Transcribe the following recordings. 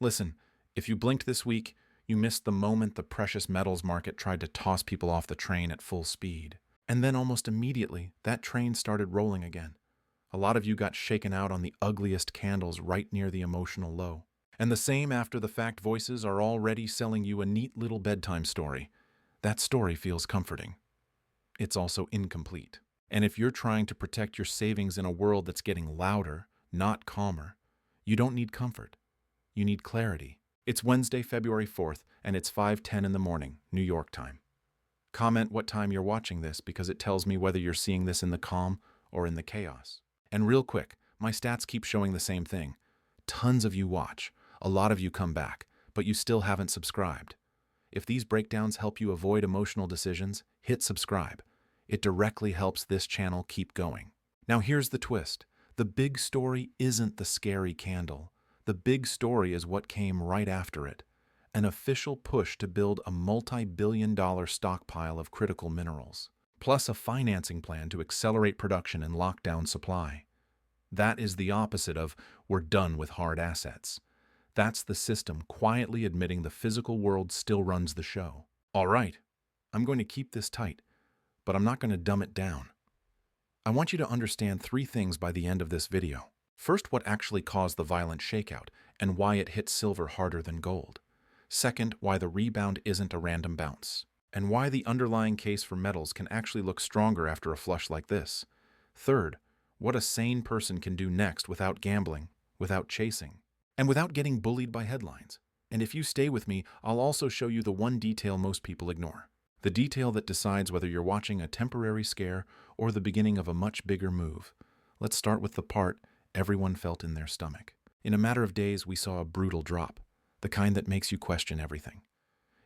Listen, if you blinked this week, you missed the moment the precious metals market tried to toss people off the train at full speed. And then almost immediately, that train started rolling again. A lot of you got shaken out on the ugliest candles right near the emotional low. And the same after-the-fact voices are already selling you a neat little bedtime story. That story feels comforting. It's also incomplete. And if you're trying to protect your savings in a world that's getting louder, not calmer, you don't need comfort. You need clarity. It's Wednesday, February 4th, and it's 5:10 in the morning, New York time. Comment what time you're watching this because it tells me whether you're seeing this in the calm or in the chaos. And real quick, my stats keep showing the same thing. Tons of you watch, a lot of you come back, but you still haven't subscribed. If these breakdowns help you avoid emotional decisions, hit subscribe. It directly helps this channel keep going. Now here's the twist. The big story isn't the scary candle. The big story is what came right after it. An official push to build a multi-billion-dollar stockpile of critical minerals, plus a financing plan to accelerate production and lock down supply. That is the opposite of "we're done with hard assets." That's the system quietly admitting the physical world still runs the show. All right, I'm going to keep this tight, but I'm not going to dumb it down. I want you to understand three things by the end of this video. First, what actually caused the violent shakeout and why it hit silver harder than gold. Second, why the rebound isn't a random bounce, and why the underlying case for metals can actually look stronger after a flush like this. Third, what a sane person can do next without gambling, without chasing, and without getting bullied by headlines. And if you stay with me, I'll also show you the one detail most people ignore. The detail that decides whether you're watching a temporary scare or the beginning of a much bigger move. Let's start with the part everyone felt in their stomach. In a matter of days, we saw a brutal drop, the kind that makes you question everything.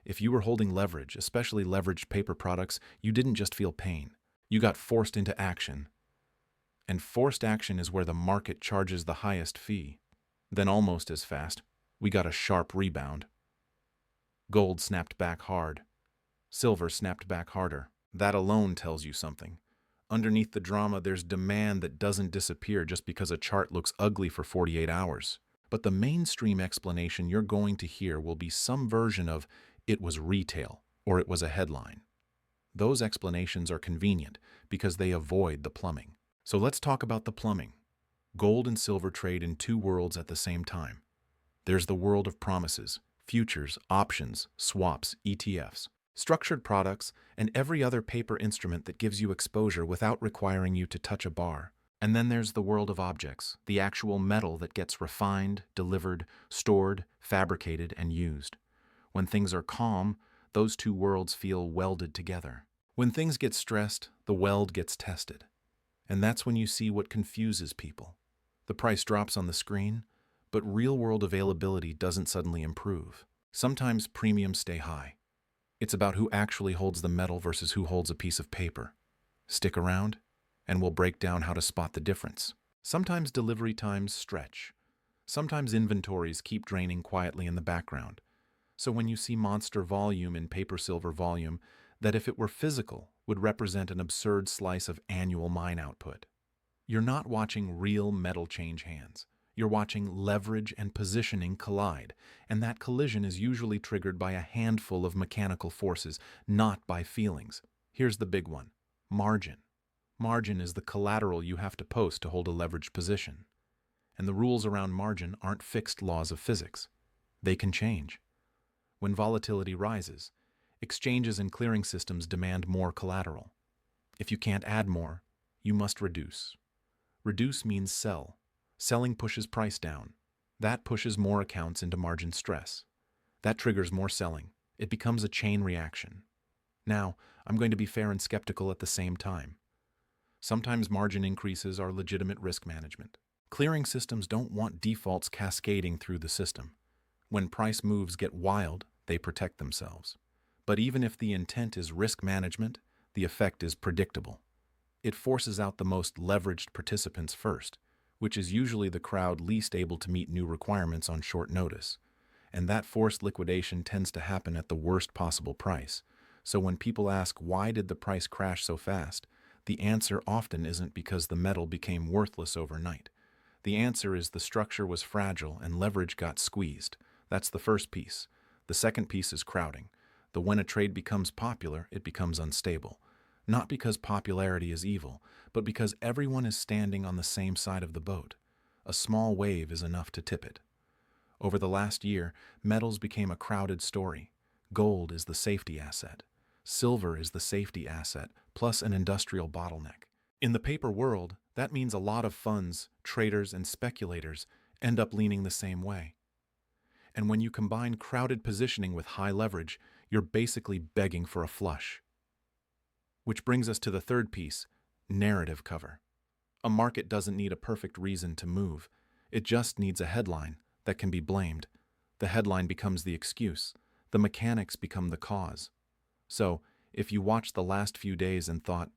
If you were holding leverage, especially leveraged paper products, you didn't just feel pain. You got forced into action. And forced action is where the market charges the highest fee. Then almost as fast, we got a sharp rebound. Gold snapped back hard. Silver snapped back harder. That alone tells you something. Underneath the drama, there's demand that doesn't disappear just because a chart looks ugly for 48 hours. But the mainstream explanation you're going to hear will be some version of "it was retail" or "it was a headline." Those explanations are convenient because they avoid the plumbing. So let's talk about the plumbing. Gold and silver trade in two worlds at the same time. There's the world of promises, futures, options, swaps, ETFs, structured products, and every other paper instrument that gives you exposure without requiring you to touch a bar. And then there's the world of objects, the actual metal that gets refined, delivered, stored, fabricated, and used. When things are calm, those two worlds feel welded together. When things get stressed, the weld gets tested. And that's when you see what confuses people. The price drops on the screen, but real-world availability doesn't suddenly improve. Sometimes premiums stay high. It's about who actually holds the metal versus who holds a piece of paper. Stick around, and we'll break down how to spot the difference. Sometimes delivery times stretch. Sometimes inventories keep draining quietly in the background. So when you see monster volume in paper silver volume, that if it were physical, would represent an absurd slice of annual mine output. You're not watching real metal change hands. You're watching leverage and positioning collide, and that collision is usually triggered by a handful of mechanical forces, not by feelings. Here's the big one: margin. Margin is the collateral you have to post to hold a leveraged position. And the rules around margin aren't fixed laws of physics. They can change. When volatility rises, exchanges and clearing systems demand more collateral. If you can't add more, you must reduce. Reduce means sell. Selling pushes price down. That pushes more accounts into margin stress. That triggers more selling. It becomes a chain reaction. Now, I'm going to be fair and skeptical at the same time. Sometimes margin increases are legitimate risk management. Clearing systems don't want defaults cascading through the system. When price moves get wild, they protect themselves. But even if the intent is risk management, the effect is predictable. It forces out the most leveraged participants first, which is usually the crowd least able to meet new requirements on short notice. And that forced liquidation tends to happen at the worst possible price. So when people ask why did the price crash so fast, the answer often isn't because the metal became worthless overnight. The answer is the structure was fragile and leverage got squeezed. That's the first piece. The second piece is crowding. When a trade becomes popular, it becomes unstable. Not because popularity is evil, but because everyone is standing on the same side of the boat. A small wave is enough to tip it. Over the last year, metals became a crowded story. Gold is the safety asset. Silver is the safety asset, plus an industrial bottleneck. In the paper world, that means a lot of funds, traders, and speculators end up leaning the same way. And when you combine crowded positioning with high leverage, you're basically begging for a flush. Which brings us to the third piece, narrative cover. A market doesn't need a perfect reason to move. It just needs a headline that can be blamed. The headline becomes the excuse. The mechanics become the cause. So, if you watched the last few days and thought,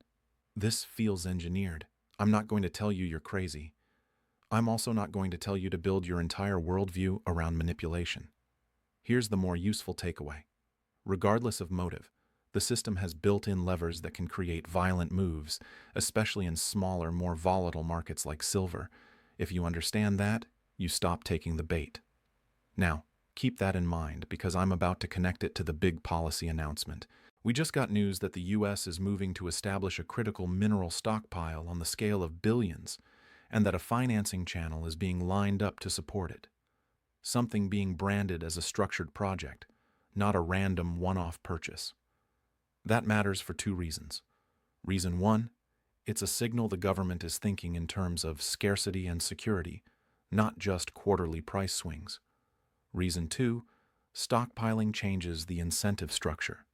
"This feels engineered," I'm not going to tell you you're crazy. I'm also not going to tell you to build your entire worldview around manipulation. Here's the more useful takeaway. Regardless of motive, the system has built-in levers that can create violent moves, especially in smaller, more volatile markets like silver. If you understand that, you stop taking the bait. Now, keep that in mind because I'm about to connect it to the big policy announcement. We just got news that the U.S. is moving to establish a critical mineral stockpile on the scale of billions, and that a financing channel is being lined up to support it. Something being branded as a structured project, not a random one-off purchase. That matters for two reasons. Reason one, it's a signal the government is thinking in terms of scarcity and security, not just quarterly price swings. Reason two, stockpiling changes the incentive structure.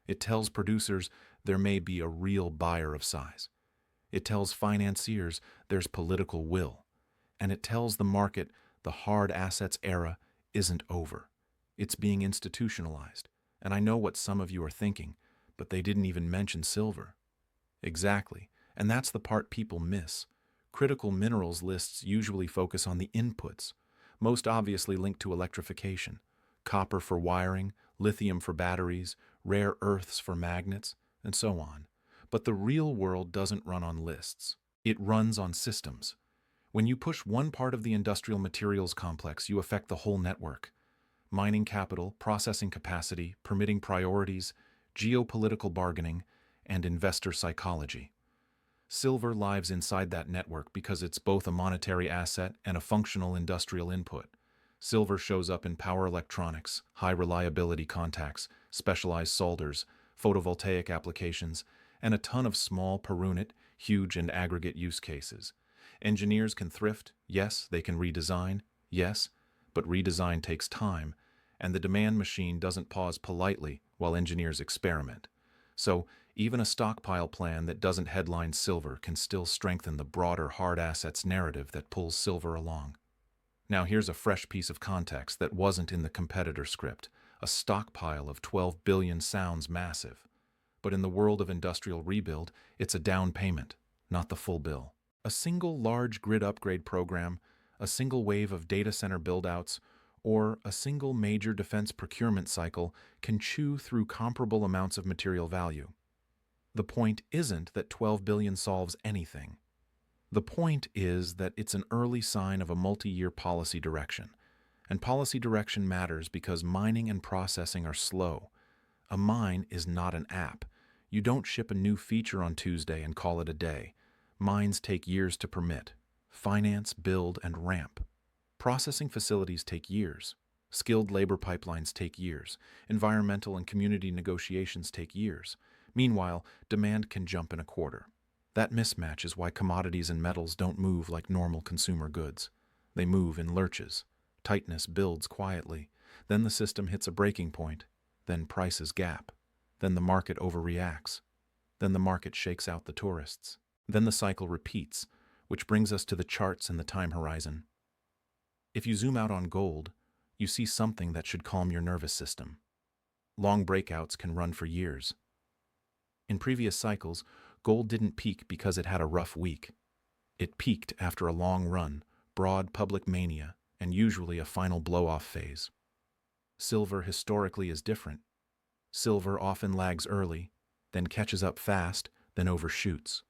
It tells producers there may be a real buyer of size. It tells financiers there's political will. And it tells the market the hard assets era isn't over. It's being institutionalized. And I know what some of you are thinking, but they didn't even mention silver. Exactly. And that's the part people miss. Critical minerals lists usually focus on the inputs, most obviously linked to electrification. Copper for wiring, lithium for batteries, rare earths for magnets, and so on. But the real world doesn't run on lists. It runs on systems. When you push one part of the industrial materials complex, you affect the whole network. Mining capital, processing capacity, permitting priorities, geopolitical bargaining, and investor psychology. Silver lives inside that network because it's both a monetary asset and a functional industrial input. Silver shows up in power electronics, high-reliability contacts, specialized solders, photovoltaic applications, and a ton of small, per-unit, huge, and aggregate use cases. Engineers can thrift, yes, they can redesign, yes, but redesign takes time, and the demand machine doesn't pause politely while engineers experiment. So, even a stockpile plan that doesn't headline silver can still strengthen the broader hard assets narrative that pulls silver along. Now here's a fresh piece of context that wasn't in the competitor script. A stockpile of 12 billion sounds massive. But in the world of industrial rebuild, it's a down payment, not the full bill. A single large grid upgrade program, a single wave of data center build-outs, or a single major defense procurement cycle can chew through comparable amounts of material value. The point isn't that 12 billion solves anything. The point is that it's an early sign of a multi-year policy direction. And policy direction matters because mining and processing are slow. A mine is not an app. You don't ship a new feature on Tuesday and call it a day. Mines take years to permit, finance, build, and ramp. Processing facilities take years. Skilled labor pipelines take years. Environmental and community negotiations take years. Meanwhile, demand can jump in a quarter. That mismatch is why commodities and metals don't move like normal consumer goods. They move in lurches. Tightness builds quietly. Then the system hits a breaking point. Then prices gap. Then the market overreacts. Then the market shakes out the tourists. Then the cycle repeats, which brings us to the charts and the time horizon. If you zoom out on gold, you see something that should calm your nervous system. Long breakouts can run for years. In previous cycles, gold didn't peak because it had a rough week. It peaked after a long run, broad public mania, and usually a final blow-off phase. Silver historically is different. Silver often lags early, then catches up fast, then overshoots.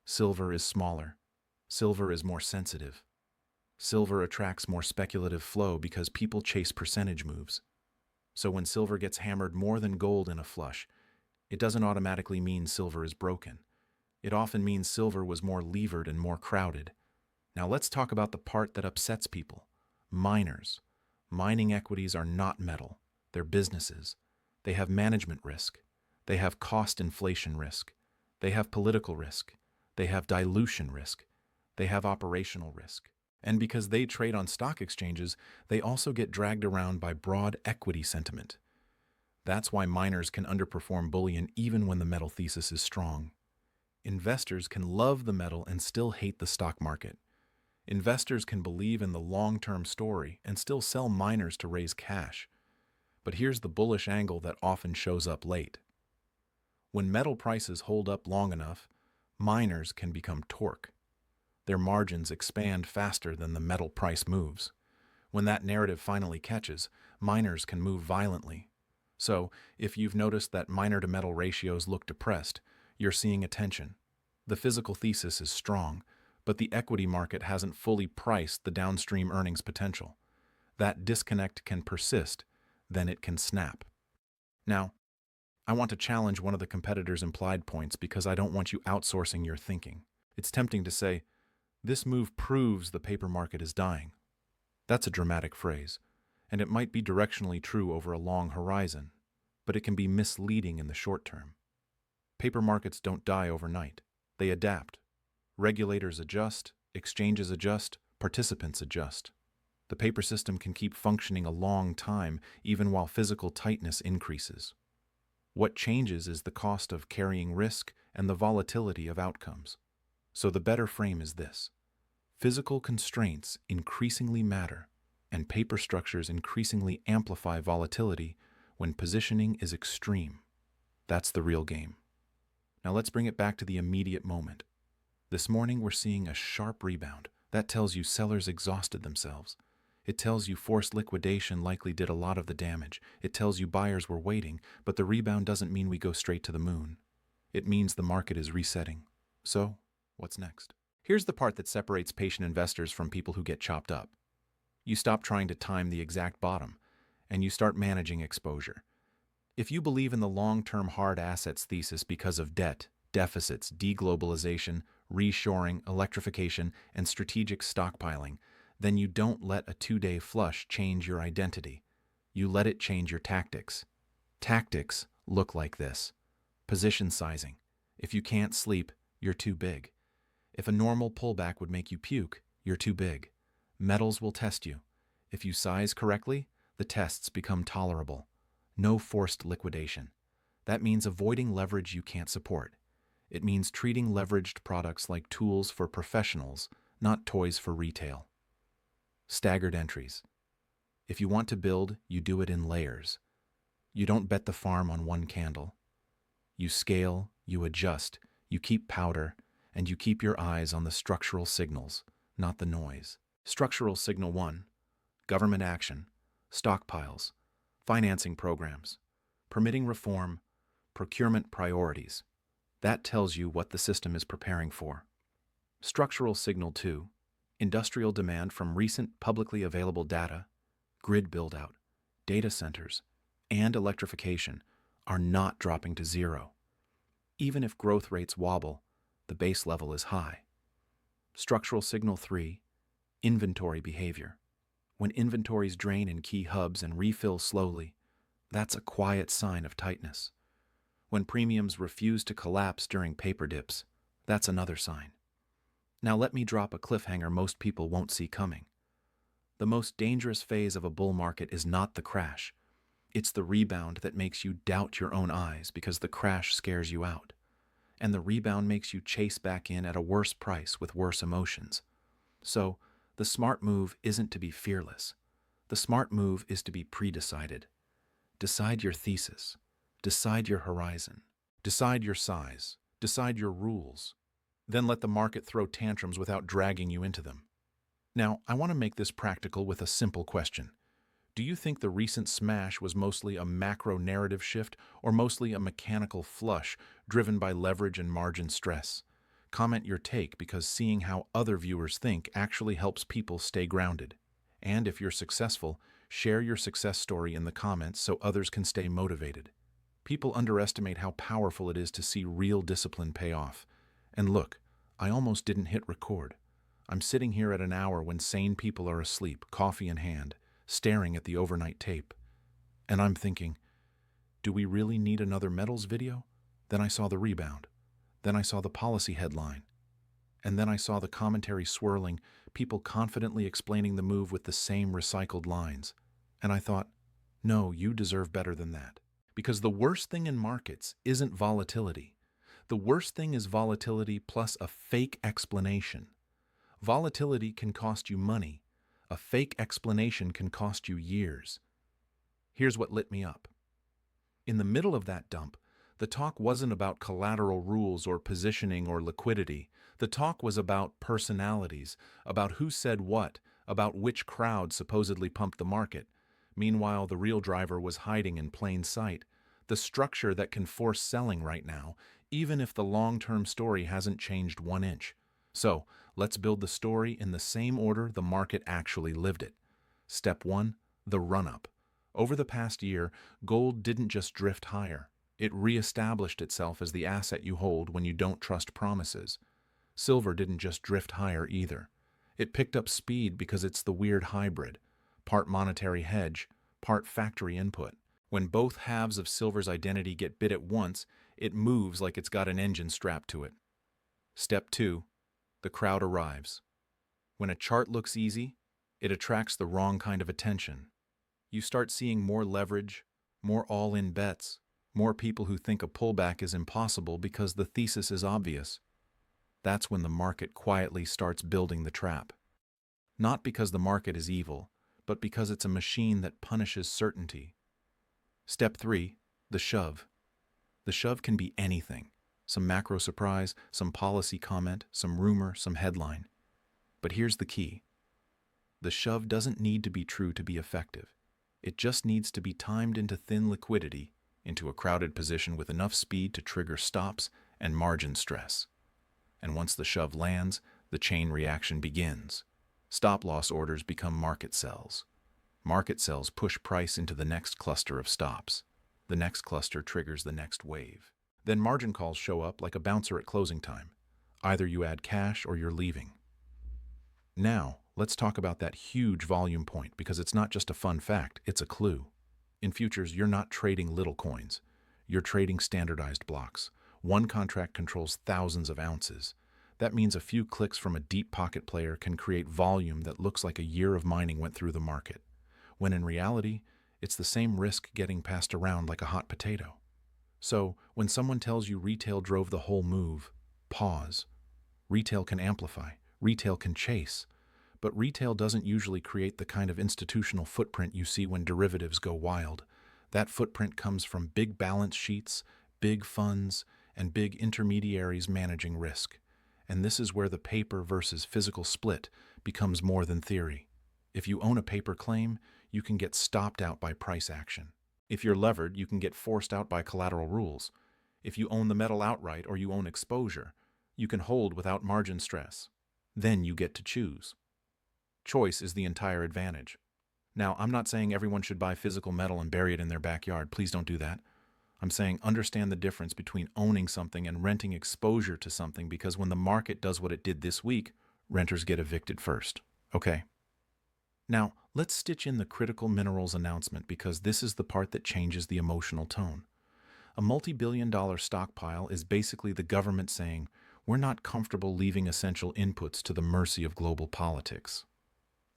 Silver is smaller. Silver is more sensitive. Silver attracts more speculative flow because people chase percentage moves. So when silver gets hammered more than gold in a flush, it doesn't automatically mean silver is broken. It often means silver was more levered and more crowded. Now let's talk about the part that upsets people. Miners. Mining equities are not metal. They're businesses. They have management risk. They have cost inflation risk. They have political risk. They have dilution risk. They have operational risk. And because they trade on stock exchanges, they also get dragged around by broad equity sentiment. That's why miners can underperform bullion even when the metal thesis is strong. Investors can love the metal and still hate the stock market. Investors can believe in the long-term story and still sell miners to raise cash. But here's the bullish angle that often shows up late. When metal prices hold up long enough, miners can become torque. Their margins expand faster than the metal price moves. When that narrative finally catches, miners can move violently. So, if you've noticed that miner-to-metal ratios look depressed, you're seeing a tension. The physical thesis is strong, but the equity market hasn't fully priced the downstream earnings potential. That disconnect can persist, then it can snap. Now, I want to challenge one of the competitors' implied points because I don't want you outsourcing your thinking. It's tempting to say, "This move proves the paper market is dying." That's a dramatic phrase, and it might be directionally true over a long horizon, but it can be misleading in the short term. Paper markets don't die overnight. They adapt. Regulators adjust, exchanges adjust, participants adjust. The paper system can keep functioning a long time even while physical tightness increases. What changes is the cost of carrying risk and the volatility of outcomes. So the better frame is this. Physical constraints increasingly matter, and paper structures increasingly amplify volatility when positioning is extreme. That's the real game. Now let's bring it back to the immediate moment. This morning we're seeing a sharp rebound. That tells you sellers exhausted themselves. It tells you forced liquidation likely did a lot of the damage. It tells you buyers were waiting, but the rebound doesn't mean we go straight to the moon. It means the market is resetting. So, what's next? Here's the part that separates patient investors from people who get chopped up. You stop trying to time the exact bottom, and you start managing exposure. If you believe in the long-term hard assets thesis because of debt, deficits, deglobalization, reshoring, electrification, and strategic stockpiling, then you don't let a two-day flush change your identity. You let it change your tactics. Tactics look like this. Position sizing. If you can't sleep, you're too big. If a normal pullback would make you puke, you're too big. Metals will test you. If you size correctly, the tests become tolerable. No forced liquidation. That means avoiding leverage you can't support. It means treating leveraged products like tools for professionals, not toys for retail. Staggered entries. If you want to build, you do it in layers. You don't bet the farm on one candle. You scale, you adjust, you keep powder, and you keep your eyes on the structural signals, not the noise. Structural signal 1. Government action, stockpiles, financing programs, permitting reform, procurement priorities. That tells you what the system is preparing for. Structural signal 2. Industrial demand from recent publicly available data, grid build-out, data centers, and electrification are not dropping to zero. Even if growth rates wobble, the base level is high. Structural signal 3. Inventory behavior. When inventories drain in key hubs and refill slowly, that's a quiet sign of tightness. When premiums refuse to collapse during paper dips, that's another sign. Now let me drop a cliffhanger most people won't see coming. The most dangerous phase of a bull market is not the crash. It's the rebound that makes you doubt your own eyes because the crash scares you out. And the rebound makes you chase back in at a worse price with worse emotions. So, the smart move isn't to be fearless. The smart move is to be pre-decided. Decide your thesis. Decide your horizon. Decide your size. Decide your rules. Then let the market throw tantrums without dragging you into them. Now, I want to make this practical with a simple question. Do you think the recent smash was mostly a macro narrative shift or mostly a mechanical flush driven by leverage and margin stress? Comment your take because seeing how other viewers think actually helps people stay grounded. And if you're successful, share your success story in the comments so others can stay motivated. People underestimate how powerful it is to see real discipline pay off. And look, I almost didn't hit record. I'm sitting here at an hour when sane people are asleep, coffee in hand, staring at the overnight tape. And I'm thinking, do we really need another metals video? Then I saw the rebound. Then I saw the policy headline. And then I saw the commentary swirling, people confidently explaining the move with the same recycled lines. And I thought, no, you deserve better than that. Because the worst thing in markets isn't volatility. The worst thing is volatility plus a fake explanation. Volatility can cost you money. A fake explanation can cost you years. Here's what lit me up. In the middle of that dump, the talk wasn't about collateral rules or positioning or liquidity. The talk was about personalities, about who said what, about which crowd supposedly pumped the market. Meanwhile, the real driver was hiding in plain sight. The structure that can force selling right now, even if the long-term story hasn't changed 1 inch. So, let's build the story in the same order the market actually lived it. Step 1, the run-up. Over the past year, gold didn't just drift higher. It re-established itself as the asset you hold when you don't trust promises. Silver didn't just drift higher either. It picked up speed because it's the weird hybrid, part monetary hedge, part factory input. When both halves of silver's identity get bit at once, it moves like it's got an engine strapped to it. Step 2, the crowd arrives. When a chart looks easy, it attracts the wrong kind of attention. You start seeing more leverage, more all-in bets, more people who think a pullback is impossible because the thesis is obvious. That's when the market quietly starts building the trap. Not because the market is evil, but because it's a machine that punishes certainty. Step 3, the shove. The shove can be anything. Some macro surprise, some policy comment, some rumor, some headline. But here's the key. The shove doesn't need to be true to be effective. It just needs to be timed into thin liquidity, into a crowded position with enough speed to trigger stops and margin stress. And once the shove lands, the chain reaction begins. Stop-loss orders become market sells. Market sells push price into the next cluster of stops. The next cluster triggers the next wave. Then margin calls show up like a bouncer at closing time. Either you add cash or you're leaving. Now, let's talk about that huge volume point because it's not just a fun fact, it's a clue. In futures, you're not trading little coins. You're trading standardized blocks. One contract controls thousands of ounces. That means a few clicks from a deep pocket player can create volume that looks like a year of mining went through the market, when in reality, it's the same risk getting passed around like a hot potato. So, when someone tells you retail drove the whole move, pause. Retail can amplify. Retail can chase. But retail doesn't usually create the kind of institutional footprint you see when derivatives go wild. That footprint comes from big balance sheets, big funds, and big intermediaries managing risk. And this is where the paper versus physical split becomes more than theory. If you own a paper claim, you can get stopped out by price action. If you're levered, you can get forced out by collateral rules. If you own the metal outright or you own exposure, you can hold without margin stress. Then you get to choose. Choice is the entire advantage. Now, I'm not saying everyone should buy physical metal and bury it in their backyard. Please don't do that. I'm saying understand the difference between owning something and renting exposure to something, because when the market does what it did this week, renters get evicted first. Okay? Now, let's stitch in the critical minerals announcement because this is the part that changes the emotional tone. A multi-billion-dollar stockpile is basically the government saying, we're not comfortable leaving essential inputs to the mercy of global politics.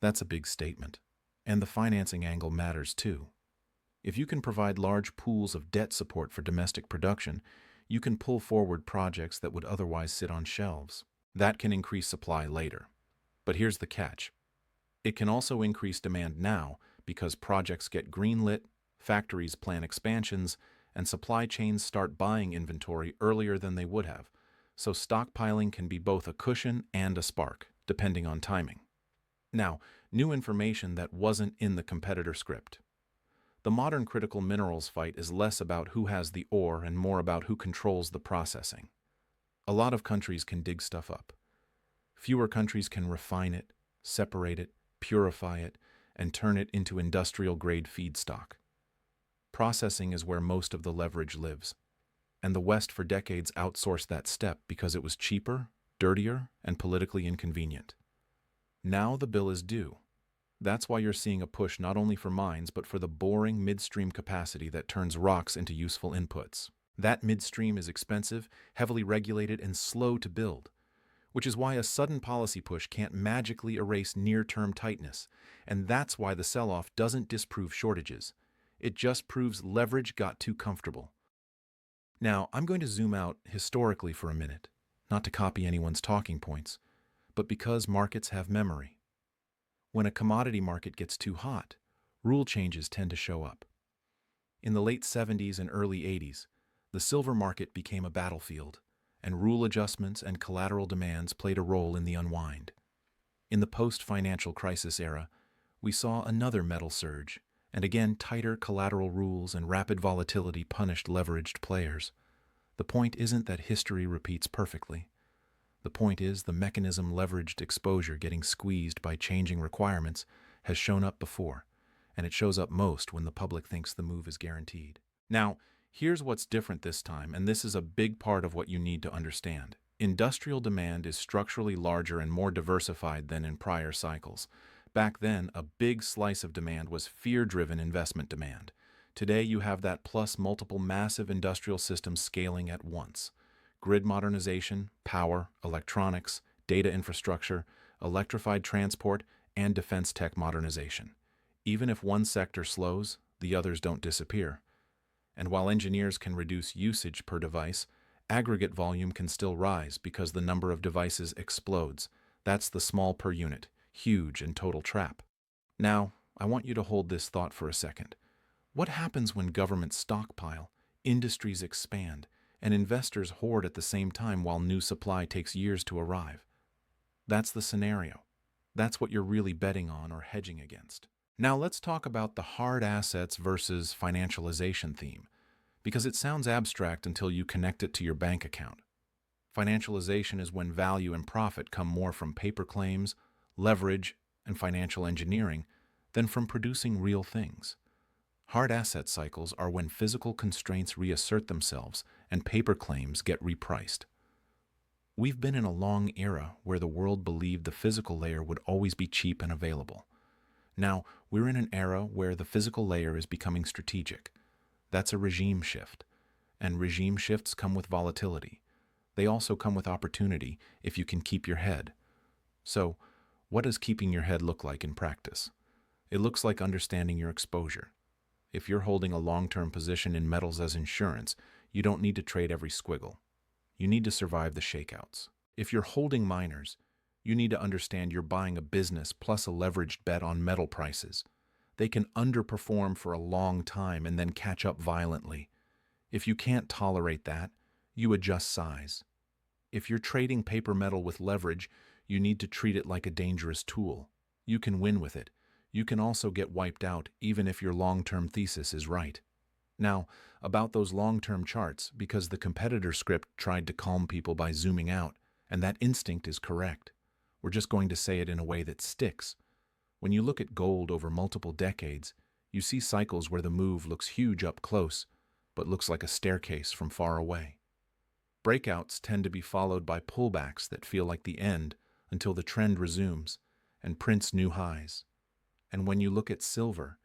That's a big statement. And the financing angle matters too. If you can provide large pools of debt support for domestic production, you can pull forward projects that would otherwise sit on shelves. That can increase supply later. But here's the catch. It can also increase demand now because projects get greenlit, factories plan expansions, and supply chains start buying inventory earlier than they would have. So stockpiling can be both a cushion and a spark, depending on timing. Now, new information that wasn't in the competitor script. The modern critical minerals fight is less about who has the ore and more about who controls the processing. A lot of countries can dig stuff up. Fewer countries can refine it, separate it, purify it, and turn it into industrial-grade feedstock. Processing is where most of the leverage lives, and the West for decades outsourced that step because it was cheaper, dirtier, and politically inconvenient. Now the bill is due. That's why you're seeing a push not only for mines, but for the boring midstream capacity that turns rocks into useful inputs. That midstream is expensive, heavily regulated, and slow to build, which is why a sudden policy push can't magically erase near-term tightness, and that's why the sell-off doesn't disprove shortages. It just proves leverage got too comfortable. Now, I'm going to zoom out historically for a minute, not to copy anyone's talking points, but because markets have memory. When a commodity market gets too hot, rule changes tend to show up. In the late 70s and early 80s, the silver market became a battlefield, and rule adjustments and collateral demands played a role in the unwind. In the post-financial crisis era, we saw another metal surge, and again tighter collateral rules and rapid volatility punished leveraged players. The point isn't that history repeats perfectly. The point is the mechanism leveraged exposure getting squeezed by changing requirements has shown up before, and it shows up most when the public thinks the move is guaranteed. Now, here's what's different this time, and this is a big part of what you need to understand. Industrial demand is structurally larger and more diversified than in prior cycles. Back then, a big slice of demand was fear-driven investment demand. Today, you have that plus multiple massive industrial systems scaling at once. Grid modernization, power, electronics, data infrastructure, electrified transport, and defense tech modernization. Even if one sector slows, the others don't disappear. And while engineers can reduce usage per device, aggregate volume can still rise because the number of devices explodes. That's the small per unit, huge and total trap. Now, I want you to hold this thought for a second. What happens when governments stockpile, industries expand, and investors hoard at the same time while new supply takes years to arrive? That's the scenario. That's what you're really betting on or hedging against. Now let's talk about the hard assets versus financialization theme, because it sounds abstract until you connect it to your bank account. Financialization is when value and profit come more from paper claims, leverage, and financial engineering than from producing real things. Hard asset cycles are when physical constraints reassert themselves and paper claims get repriced. We've been in a long era where the world believed the physical layer would always be cheap and available. Now, we're in an era where the physical layer is becoming strategic. That's a regime shift, and regime shifts come with volatility. They also come with opportunity if you can keep your head. So, what does keeping your head look like in practice? It looks like understanding your exposure. If you're holding a long-term position in metals as insurance, you don't need to trade every squiggle. You need to survive the shakeouts. If you're holding miners, you need to understand you're buying a business plus a leveraged bet on metal prices. They can underperform for a long time and then catch up violently. If you can't tolerate that, you adjust size. If you're trading paper metal with leverage, you need to treat it like a dangerous tool. You can win with it. You can also get wiped out even if your long-term thesis is right. Now, about those long-term charts, because the competitor script tried to calm people by zooming out, and that instinct is correct. We're just going to say it in a way that sticks. When you look at gold over multiple decades, you see cycles where the move looks huge up close, but looks like a staircase from far away. Breakouts tend to be followed by pullbacks that feel like the end until the trend resumes and prints new highs. And when you look at silver,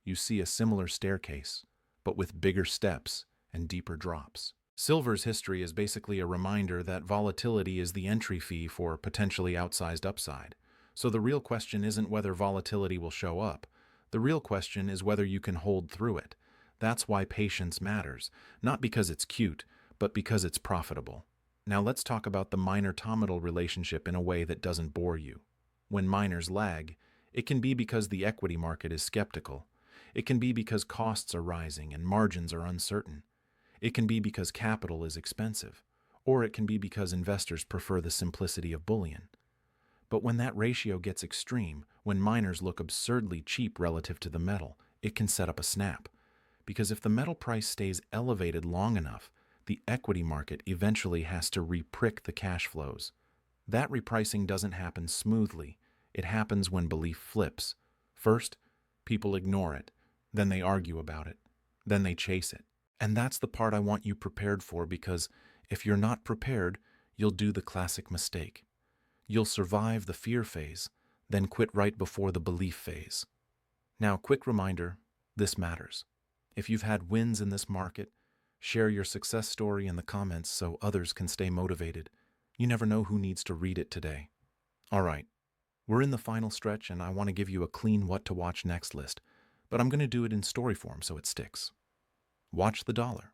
you see a similar staircase, but with bigger steps and deeper drops. Silver's history is basically a reminder that volatility is the entry fee for potentially outsized upside. So the real question isn't whether volatility will show up. The real question is whether you can hold through it. That's why patience matters, not because it's cute, but because it's profitable. Now let's talk about the miner-tomadal relationship in a way that doesn't bore you. When miners lag, it can be because the equity market is skeptical. It can be because costs are rising and margins are uncertain. It can be because capital is expensive. Or it can be because investors prefer the simplicity of bullion. But when that ratio gets extreme, when miners look absurdly cheap relative to the metal, it can set up a snap. Because if the metal price stays elevated long enough, the equity market eventually has to reprick the cash flows. That repricing doesn't happen smoothly. It happens when belief flips. First, people ignore it. Then they argue about it. Then they chase it. And that's the part I want you prepared for, because if you're not prepared, you'll do the classic mistake. You'll survive the fear phase, then quit right before the belief phase. Now, quick reminder, this matters. If you've had wins in this market, share your success story in the comments so others can stay motivated. You never know who needs to read it today. All right, we're in the final stretch, and I want to give you a clean what to watch next list, but I'm going to do it in story form so it sticks. Watch the dollar.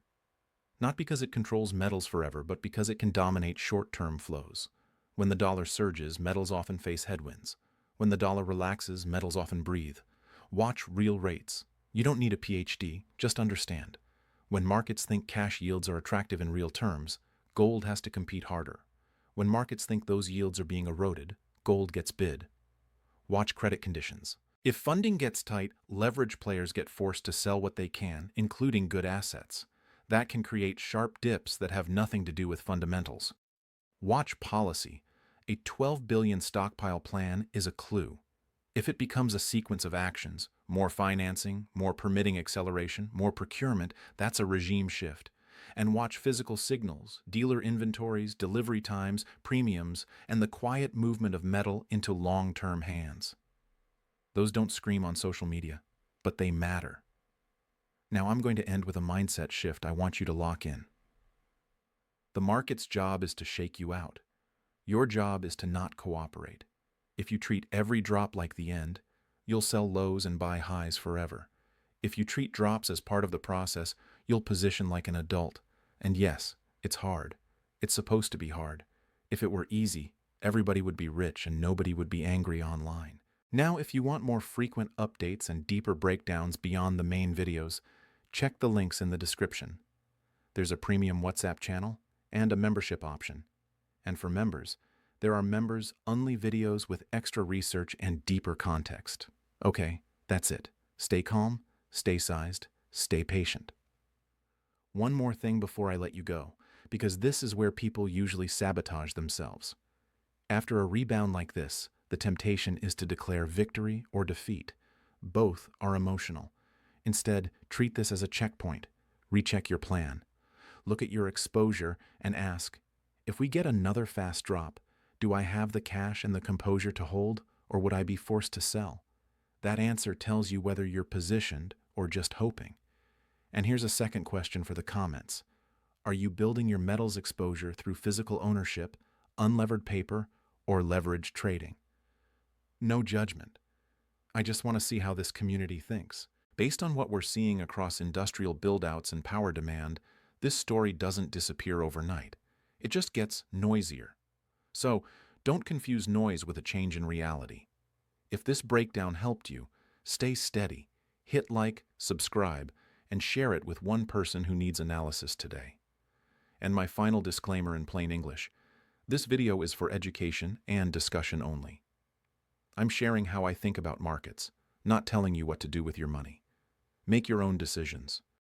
Not because it controls metals forever, but because it can dominate short-term flows. When the dollar surges, metals often face headwinds. When the dollar relaxes, metals often breathe. Watch real rates. You don't need a PhD, just understand. When markets think cash yields are attractive in real terms, gold has to compete harder. When markets think those yields are being eroded, gold gets bid. Watch credit conditions. If funding gets tight, leverage players get forced to sell what they can, including good assets. That can create sharp dips that have nothing to do with fundamentals. Watch policy. A 12 billion stockpile plan is a clue. If it becomes a sequence of actions, more financing, more permitting acceleration, more procurement, that's a regime shift. And watch physical signals, dealer inventories, delivery times, premiums, and the quiet movement of metal into long-term hands. Those don't scream on social media, but they matter. Now I'm going to end with a mindset shift I want you to lock in. The market's job is to shake you out. Your job is to not cooperate. If you treat every drop like the end, you'll sell lows and buy highs forever. If you treat drops as part of the process, you'll position like an adult. And yes, it's hard. It's supposed to be hard. If it were easy, everybody would be rich and nobody would be angry online. Now, if you want more frequent updates and deeper breakdowns beyond the main videos, check the links in the description. There's a premium WhatsApp channel and a membership option. And for members, there are members-only videos with extra research and deeper context. Okay, that's it. Stay calm, stay sized, stay patient. One more thing before I let you go, because this is where people usually sabotage themselves. After a rebound like this, the temptation is to declare victory or defeat. Both are emotional. Instead, treat this as a checkpoint. Recheck your plan. Look at your exposure and ask, if we get another fast drop, do I have the cash and the composure to hold, or would I be forced to sell? That answer tells you whether you're positioned or just hoping. And here's a second question for the comments. Are you building your metals exposure through physical ownership, unlevered paper, or leveraged trading? No judgment. I just want to see how this community thinks. Based on what we're seeing across industrial build-outs and power demand, this story doesn't disappear overnight. It just gets noisier. So, don't confuse noise with a change in reality. If this breakdown helped you, stay steady, hit like, subscribe, and share it with one person who needs analysis today. And my final disclaimer in plain English, this video is for education and discussion only. I'm sharing how I think about markets, not telling you what to do with your money. Make your own decisions.